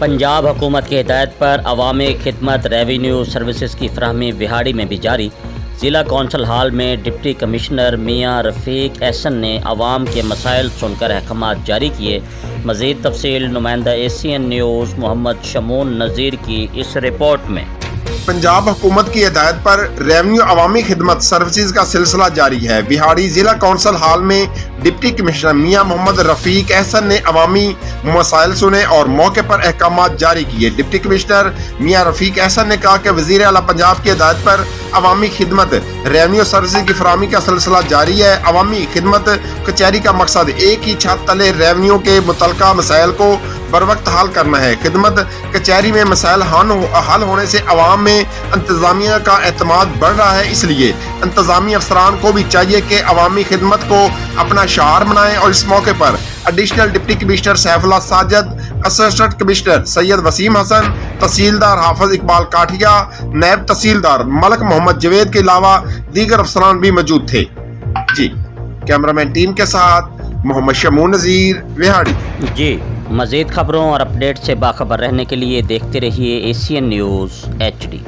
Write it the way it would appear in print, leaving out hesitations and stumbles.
पंजाब हुकूमत की हिदायत पर अवामी खिदमत रेवेन्यू सर्विसेज की फराहमी बिहाड़ी में भी जारी। ज़िला कौंसल हाल में डिप्टी कमिश्नर मियाँ रफ़ीक एहसन ने अवाम के मसाइल सुनकर अहकामात जारी किए। मज़ीद तफसील नुमाइंदा एशियन न्यूज़ मोहम्मद शमून नज़ीर की इस रिपोर्ट में। पंजाब हुकूमत की हिदायत पर रेवेन्यू अवामी खिदमत सर्विसेज का सिलसिला जारी है। बिहाड़ी जिला कौंसल हाल में डिप्टी कमिश्नर मियाँ मोहम्मद रफ़ीक एहसन ने अवामी मसाइल सुने और मौके पर अहकामात जारी किए। डिप्टी कमिश्नर मियाँ रफ़ीक एहसन ने कहा कि वज़ीर आला पंजाब की हिदायत पर अवामी खिदमत रेवेन्यू सर्विसेज की फराहमी का सिलसिला जारी है। अवामी खिदमत कचहरी का मकसद एक ही छत तले रेवेन्यू के मुतल्लिका मसाइल को बर वक्त हल करना है। खिदमत कचहरी में मसाइल हल होने से अवाम में इंतजामिया का एतमाद बढ़ रहा है, इसलिए इंतजामी अफसरान को भी चाहिए कि अवामी खिदमत को अपना शार बनाएं। और इस मौके पर additional deputy commissioner Saifullah Sajid, assistant commissioner Syed Waseem Hassan, तहसीलदार हाफिज इकबाल काठिया, नायब तहसीलदार मलक मोहम्मद जवेद के अलावा दीगर अफसरान भी मौजूद थे। जी, कैमरामैन टीम के साथ मोहम्मद शमून नज़ीर, बिहाड़ी। जी, मज़ीद खबरों और अपडेट से बाखबर रहने के लिए देखते रहिए एशियन न्यूज़ HD।